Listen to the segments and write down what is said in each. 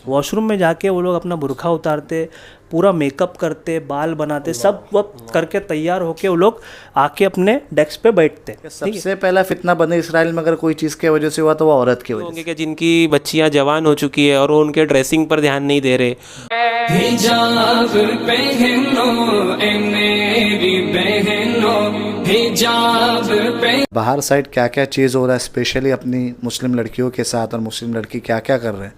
Washroom में जाके वो लोग अपना बुर्का उतारते, पूरा मेकअप करते, बाल बनाते, सब वक्त करके तैयार होके वो लोग आके अपने डेस्क पे बैठते। सबसे पहला फितना बने इसराइल में अगर कोई चीज़ की वजह से हुआ तो वो औरत की वजह होंगे कि जिनकी बच्चियां जवान हो चुकी है और वो उनके ड्रेसिंग पर ध्यान नहीं दे रहे। हिजाब पहनो ए मेरी बहनों, हिजाब पहनो। बाहर साइड क्या क्या चीज़ हो रहा है स्पेशली अपनी मुस्लिम लड़कियों के साथ, और मुस्लिम लड़की क्या क्या कर रहे हैं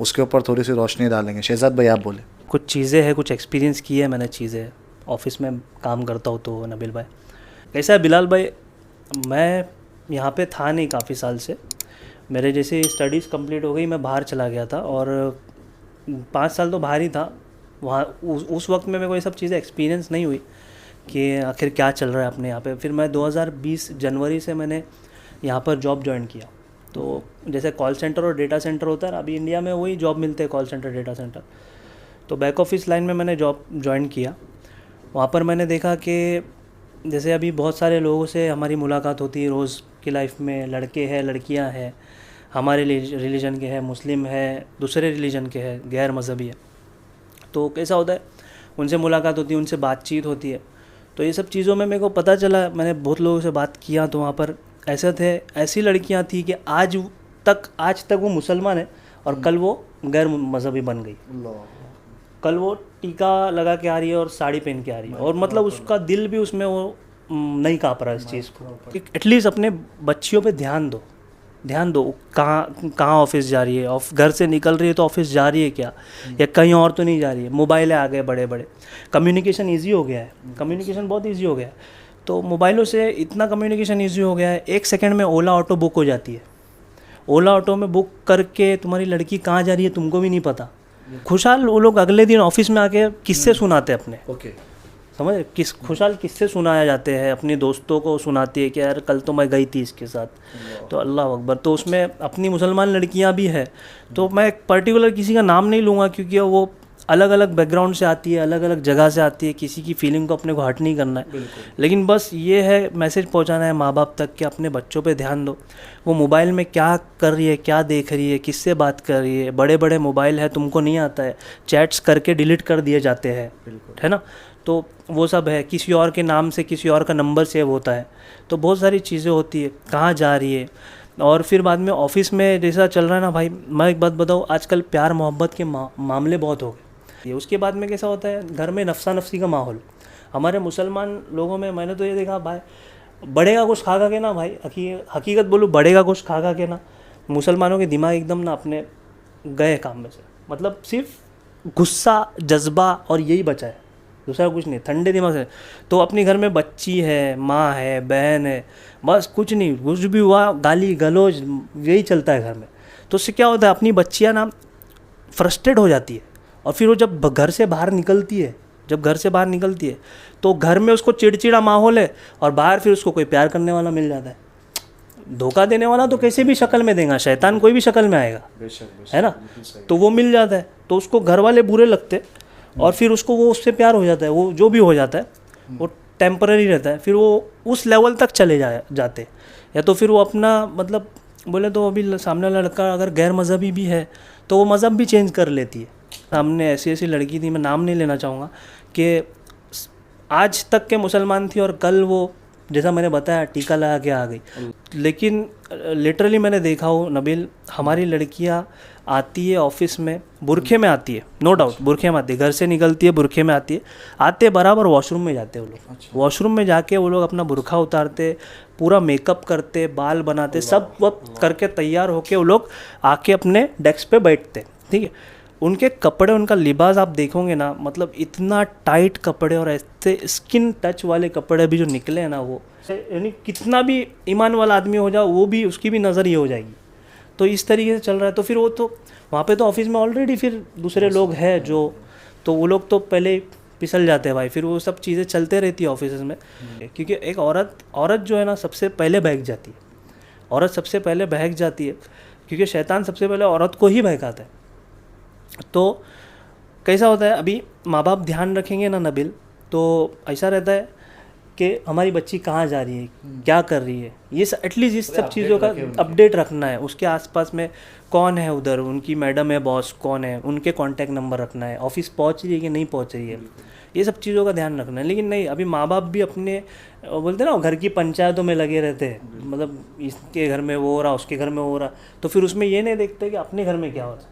उसके ऊपर थोड़ी सी रोशनी डालेंगे। शहजाद भाई आप बोले। कुछ चीज़ें हैं, कुछ एक्सपीरियंस की है मैंने चीज़ें, ऑफिस में काम करता हूँ तो। नबील भाई कैसा है? बिलाल भाई, मैं यहाँ पे था नहीं काफ़ी साल से, मेरे जैसे स्टडीज़ कंप्लीट हो गई, मैं बाहर चला गया था और 5 साल तो बाहर ही था। वहाँ उस वक्त में मेरे को ये सब चीज़ें एक्सपीरियंस नहीं हुई कि आखिर क्या चल रहा है अपने यहाँ पे। फिर मैं 2020 जनवरी से मैंने यहाँ पर जॉब ज्वाइन किया। तो जैसे कॉल सेंटर और डेटा सेंटर होता है, अभी इंडिया में वही जॉब मिलते हैं, कॉल सेंटर, डेटा सेंटर। तो बैक ऑफिस लाइन में मैंने जॉब ज्वाइन किया। वहाँ पर मैंने देखा कि जैसे अभी बहुत सारे लोगों से हमारी मुलाकात होती है रोज़ की लाइफ में, लड़के हैं, लड़कियाँ हैं, हमारे रिलीजन के हैं, मुस्लिम है, दूसरे रिलीजन के हैं, गैर मज़हबी है। तो कैसा होता है, उनसे मुलाकात होती है, उनसे बातचीत होती है। तो ये सब चीज़ों में मेरे को पता चला, मैंने बहुत लोगों से बात किया तो वहाँ पर ऐसी लड़कियाँ थी कि आज तक वो मुसलमान है और कल वो गैर मज़हबी बन गई। कल वो टीका लगा के आ रही है और साड़ी पहन के आ रही है, और मतलब उसका दिल भी उसमें वो नहीं काँप रहा है इस चीज़ को। एटलीस्ट अपने बच्चियों पे ध्यान दो। कहाँ ऑफिस जा रही है, घर से निकल रही है तो ऑफिस जा रही है क्या, या कहीं और तो नहीं जा रही है। मोबाइल आ गए बड़े बड़े, कम्युनिकेशन ईजी हो गया है, कम्युनिकेशन बहुत ईजी हो गया है। तो मोबाइलों से इतना कम्युनिकेशन ईजी हो गया है, 1 सेकंड में ओला ऑटो बुक हो जाती है। ओला ऑटो में बुक करके तुम्हारी लड़की कहाँ जा रही है तुमको भी नहीं पता। खुशहाल वो लोग अगले दिन ऑफिस में आके किस्से सुनाते अपने, समझ, खुशहाल किस्से सुनाया जाते हैं, अपने दोस्तों को सुनाती है कि यार कल तो मैं गई थी इसके साथ, तो अल्लाह अकबर। तो उसमें अपनी मुसलमान लड़कियां भी है। तो मैं पर्टिकुलर किसी का नाम नहीं लूँगा क्योंकि वो अलग अलग बैकग्राउंड से आती है, अलग अलग जगह से आती है, किसी की फीलिंग को अपने को हर्ट नहीं करना है। लेकिन बस ये है, मैसेज पहुंचाना है माँ बाप तक कि अपने बच्चों पे ध्यान दो। वो मोबाइल में क्या कर रही है, क्या देख रही है, किससे बात कर रही है। बड़े बड़े मोबाइल है, तुमको नहीं आता है, चैट्स करके डिलीट कर दिए जाते हैं, है ना। तो वो सब है, किसी और के नाम से किसी और का नंबर सेव होता है। तो बहुत सारी चीज़ें होती है, कहाँ जा रही है। और फिर बाद में ऑफिस में जैसा चल रहा है ना भाई, मैं एक बात बताऊँ, आजकल प्यार मोहब्बत के मामले बहुत हो गए। उसके बाद में कैसा होता है, घर में नफसा नफसी का माहौल। हमारे मुसलमान लोगों में मैंने तो ये देखा भाई, बड़े का कुछ खा के ना भाई, हकीकत बोलूँ, बड़े का कुछ खा के ना मुसलमानों के दिमाग एकदम ना अपने गए काम में से। मतलब सिर्फ गुस्सा, जज्बा और यही बचा है, दूसरा कुछ नहीं, ठंडे दिमाग से। तो अपने घर में बच्ची है, माँ है, बहन है, बस कुछ नहीं, कुछ भी हुआ गाली गलौज यही चलता है घर में। तो उससे क्या होता है, अपनी बच्चियाँ ना फ्रस्ट्रेट हो जाती है, और फिर वो जब घर से बाहर निकलती है तो घर में उसको चिड़चिड़ा माहौल है, और बाहर फिर उसको कोई प्यार करने वाला मिल जाता है। धोखा देने वाला तो कैसे भी शक्ल में देगा, शैतान कोई भी शक्ल में आएगा, है ना। तो वो मिल जाता है, तो उसको घर वाले बुरे लगते, और फिर उसको वो उससे प्यार हो जाता है। वो जो भी हो जाता है वो टेम्पररी रहता है, फिर वो उस लेवल तक चले जाते। या तो फिर वो अपना, मतलब बोले तो अभी सामने वाला लड़का अगर गैर मज़हबी भी है तो वो मज़हब भी चेंज कर लेती है। सामने ऐसी लड़की थी, मैं नाम नहीं लेना चाहूँगा, कि आज तक के मुसलमान थी और कल वो, जैसा मैंने बताया, टीका लगा के आ गई। लेकिन लिटरली मैंने देखा हो नबील, हमारी लड़कियाँ आती है ऑफिस में, बुरखे में आती है, नो डाउट बुरखे में आती है, घर से निकलती है बुरखे में आती है, आते बराबर वॉशरूम में जाते हैं वो लोग। वॉशरूम में जाके वो लोग अपना बुरखा उतारते, पूरा मेकअप करते, बाल बनाते, सब वक्त करके तैयार होके वो लोग आके अपने डेस्क पे बैठते, ठीक है। उनके कपड़े, उनका लिबास आप देखोगे ना, मतलब इतना टाइट कपड़े, और ऐसे स्किन टच वाले कपड़े भी जो निकले हैं ना, वो यानी कितना भी ईमान वाला आदमी हो जाओ, वो भी, उसकी भी नज़र ये हो जाएगी। तो इस तरीके से चल रहा है। तो फिर वो तो वहाँ पे तो ऑफिस में ऑलरेडी फिर दूसरे लोग हैं जो, तो वो लोग तो पहले फिसल जाते हैं भाई, फिर वो सब चीज़ें चलते रहती है ऑफिस में। क्योंकि एक औरत जो है ना, सबसे पहले बहक जाती है। औरत सबसे पहले बहक जाती है क्योंकि शैतान सबसे पहले औरत को ही बहकाता है। तो कैसा होता है, अभी माँ बाप ध्यान रखेंगे ना नबील, तो ऐसा रहता है कि हमारी बच्ची कहाँ जा रही है, क्या कर रही है, ये एटलीस्ट इस सब चीज़ों का अपडेट रखना है। उसके आसपास में कौन है उधर, उनकी मैडम है, बॉस कौन है, उनके कांटेक्ट नंबर रखना है, ऑफिस पहुंच रही है कि नहीं पहुंच रही है, ये सब चीज़ों का ध्यान रखना है। लेकिन नहीं, अभी माँ बाप भी अपने बोलते हैं ना घर की पंचायतों में लगे रहते हैं, मतलब इसके घर में वो हो रहा, उसके घर में वो हो रहा, तो फिर उसमें ये नहीं देखते कि अपने घर में क्या हो रहा है।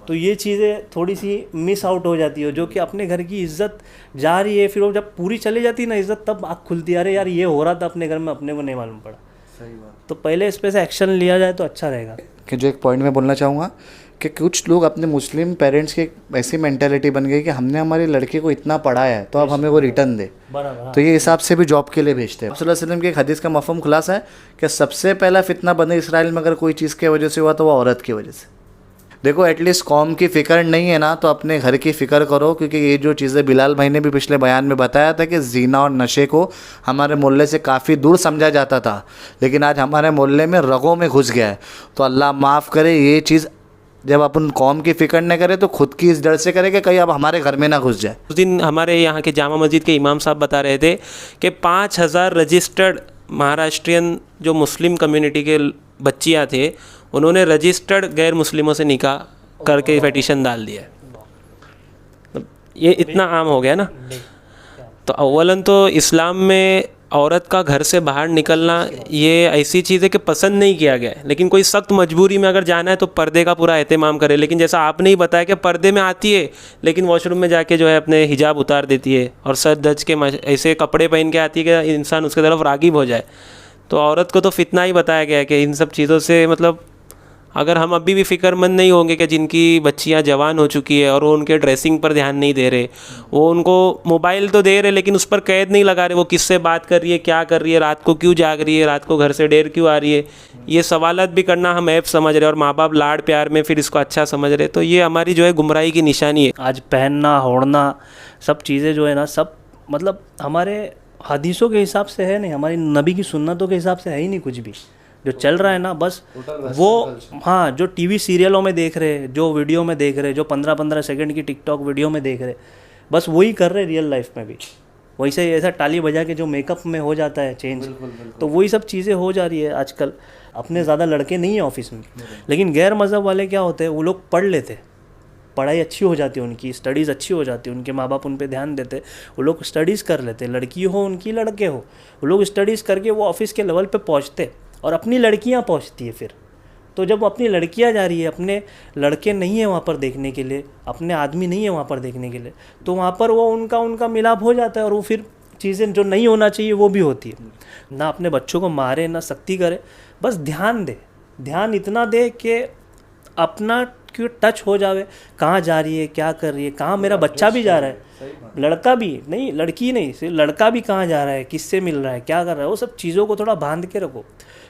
तो ये चीज़ें थोड़ी सी मिस आउट हो जाती है, जो कि अपने घर की इज्जत जा रही है, फिर वो जब पूरी चली जाती है ना इज्जत, तब आँख खुलती है, अरे यार ये हो रहा था अपने घर में, अपने को नहीं मालूम पड़ा। सही बात। तो पहले इस पे से एक्शन लिया जाए तो अच्छा रहेगा। कि जो एक पॉइंट मैं बोलना चाहूँगा कि कुछ लोग अपने मुस्लिम पेरेंट्स की ऐसी मेंटेलिटी बन गई कि हमने हमारी लड़के को इतना पढ़ाया है तो अब हमें वो रिटर्न दे, बराबर। तो ये हिसाब से भी जॉब के लिए भेजते हैं। रसूलुल्लाह सल्लल्लाहु अलैहि वसल्लम की एक हदीस का मफहूम खुलासा है कि सबसे पहला फितना बने इसराइल में अगर कोई चीज़ की वजह से हुआ तो वो औरत की वजह से। देखो एटलीस्ट कौम की फ़िक्र नहीं है ना, तो अपने घर की फ़िक्र करो, क्योंकि ये जो चीज़ें बिलाल भाई ने भी पिछले बयान में बताया था कि ज़ीना और नशे को हमारे मोहल्ले से काफ़ी दूर समझा जाता था, लेकिन आज हमारे मोहल्ले में रगों में घुस गया है। तो अल्लाह माफ़ करे, ये चीज़ जब अपन कौम की फ़िक्र न करें तो खुद की इस डर से करें कि कहीं अब हमारे घर में ना घुस जाए। उस दिन हमारे यहाँ के जामा मस्जिद के इमाम साहब बता रहे थे कि 5000 रजिस्टर्ड महाराष्ट्रियन जो मुस्लिम कम्युनिटी के बच्चियाँ थे, उन्होंने रजिस्टर्ड गैर मुस्लिमों से निकाह करके पिटीशन डाल दिया है। ये इतना आम हो गया ना। तो अव्वलन तो इस्लाम में औरत का घर से बाहर निकलना ये ऐसी चीज़ है कि पसंद नहीं किया गया है, लेकिन कोई सख्त मजबूरी में अगर जाना है तो पर्दे का पूरा एहतमाम करे। लेकिन जैसा आपने ही बताया कि पर्दे में आती है लेकिन वॉशरूम में जाके जो है अपने हिजाब उतार देती है और सर दज के ऐसे कपड़े पहन के आती है कि इंसान उसके तरफ रागिब हो जाए। तो औरत को तो फितना ही बताया गया है कि इन सब चीज़ों से मतलब अगर हम अभी भी फ़िक्रमंद नहीं होंगे कि जिनकी बच्चियां जवान हो चुकी है और वो उनके ड्रेसिंग पर ध्यान नहीं दे रहे, वो उनको मोबाइल तो दे रहे लेकिन उस पर कैद नहीं लगा रहे, वो किससे बात कर रही है, क्या कर रही है, रात को क्यों जाग रही है, रात को घर से देर क्यों आ रही है, ये सवालात भी करना हम ऐप समझ रहे और माँ बाप लाड़ प्यार में फिर इसको अच्छा समझ रहे। तो ये हमारी जो है गुमराही की निशानी है। आज पहनना ओढ़ना सब चीज़ें जो है ना, सब मतलब हमारे हदीसों के हिसाब से है नहीं, हमारी नबी की सुन्नतों के हिसाब से है ही नहीं कुछ भी। जो चल रहा है ना बस वो, हाँ, जो टीवी सीरियलों में देख रहे, जो वीडियो में देख रहे, जो 15-15 सेकंड की टिकटॉक वीडियो में देख रहे, बस वही कर रहे रियल लाइफ में भी। वैसे ऐसा टाली बजा के जो मेकअप में हो जाता है चेंज, तो वही सब चीज़ें हो जा रही है आजकल। अपने ज़्यादा लड़के नहीं हैं ऑफिस में, लेकिन गैर मज़हब वाले क्या होते हैं, वो लोग पढ़ लेते, पढ़ाई अच्छी हो जाती है, उनकी स्टडीज़ अच्छी हो जाती है, उनके माँ बाप उन पे ध्यान देते, वो लोग स्टडीज़ कर लेते, लड़की हो उनकी लड़के हो, वो लोग स्टडीज़ करके वो ऑफिस के लेवल पे पहुँचते और अपनी लड़कियाँ पहुँचती है फिर। तो जब अपनी लड़कियाँ जा रही है, अपने लड़के नहीं है वहाँ पर देखने के लिए, अपने आदमी नहीं है वहाँ पर देखने के लिए, तो वहाँ पर वो उनका मिलाप हो जाता है और वो फिर चीज़ें जो नहीं होना चाहिए वो भी होती है। ना अपने बच्चों को मारे ना सख्ती करे, बस ध्यान दे, ध्यान इतना दे कि अपना क्यों टच हो जावे, कहाँ जा रही है, क्या कर रही है, कहाँ मेरा बच्चा भी जा रहा है, लड़का भी नहीं, लड़की नहीं, सिर्फ लड़का भी कहाँ जा रहा है, किससे मिल रहा है, क्या कर रहा है, वो सब चीज़ों को थोड़ा बांध के रखो।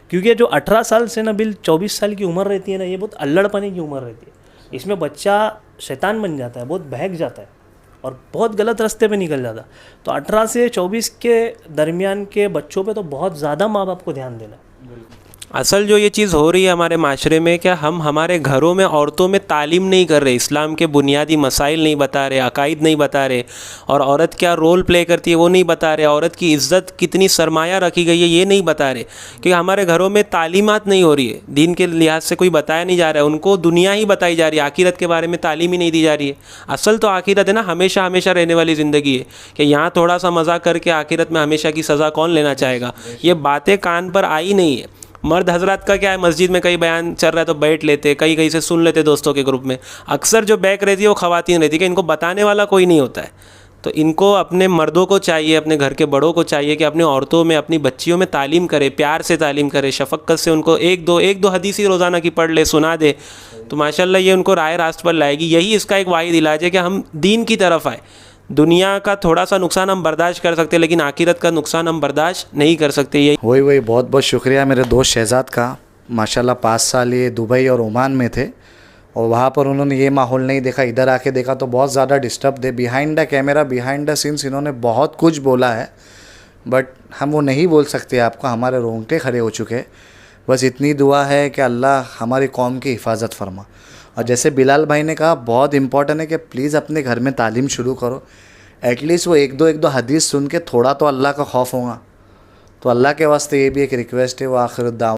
क्योंकि जो 18 साल से ना बिल 24 साल की उम्र रहती है ना, ये बहुत अल्लड़पने की उम्र रहती है। इसमें बच्चा शैतान बन जाता है, बहुत बहक जाता है और बहुत गलत रास्ते पे निकल जाता। तो 18 से 24 के दरमियान के बच्चों पे तो बहुत ज़्यादा माँ बाप को ध्यान देना है। असल जो ये चीज़ हो रही है हमारे माशरे में, क्या हम हमारे घरों में औरतों में तालीम नहीं कर रहे, इस्लाम के बुनियादी मसाइल नहीं बता रहे, अकायद नहीं बता रहे, और औरत क्या रोल प्ले करती है वो नहीं बता रहे, औरत की इज़्ज़त कितनी सरमाया रखी गई है ये नहीं बता रहे। क्योंकि हमारे घरों में तालीमात नहीं हो रही है, दीन के लिहाज से कोई बताया नहीं जा रहा है, उनको दुनिया ही बताई जा रही है, आखिरत के बारे में तालीम ही नहीं दी जा रही है। असल तो आखिरत है ना, हमेशा हमेशा रहने वाली ज़िंदगी है, कि यहाँ थोड़ा सा मज़ा करके आखिरत में हमेशा की सज़ा कौन लेना चाहेगा। ये बातें कान पर आई नहीं है। मर्द हजरात का क्या है, मस्जिद में कई बयान चल रहा है तो बैठ लेते, कहीं से सुन लेते दोस्तों के ग्रुप में। अक्सर जो बैक रहती है वो ख़वातीन रहती है कि इनको बताने वाला कोई नहीं होता है। तो इनको अपने मर्दों को चाहिए, अपने घर के बड़ों को चाहिए कि अपनी औरतों में, अपनी बच्चियों में तालीम करे, प्यार से तालीम करे, शफ़क़त से उनको एक दो हदीसी रोज़ाना की पढ़ ले, सुना दे, तो माशाल्लाह ये उनको राह रास्त पर लाएगी। यही इसका एक वाहिद इलाज है कि हम दीन की तरफ आए। दुनिया का थोड़ा सा नुकसान हम बर्दाश्त कर सकते हैं, लेकिन आखिरत का नुकसान हम बर्दाश्त नहीं कर सकते। यही वही बहुत बहुत शुक्रिया मेरे दोस्त शहजाद का। माशाल्लाह 5 साल ये दुबई और ओमान में थे और वहाँ पर उन्होंने ये माहौल नहीं देखा, इधर आके देखा तो बहुत ज़्यादा डिस्टर्ब थे। Behind the camera, behind the scenes इन्होंने बहुत कुछ बोला है, बट हम वो नहीं बोल सकते आपको, हमारे रोंगटे खड़े हो चुके। बस इतनी दुआ है कि अल्लाह हमारी कौम की हिफाजत फरमा। और जैसे बिलाल भाई ने कहा, बहुत इंपॉर्टेंट है कि प्लीज़ अपने घर में तालीम शुरू करो। एटलीस्ट वो एक दो हदीस सुन के थोड़ा तो अल्लाह का खौफ होगा। तो अल्लाह के वास्ते ये भी एक रिक्वेस्ट है। वो आखिर दाव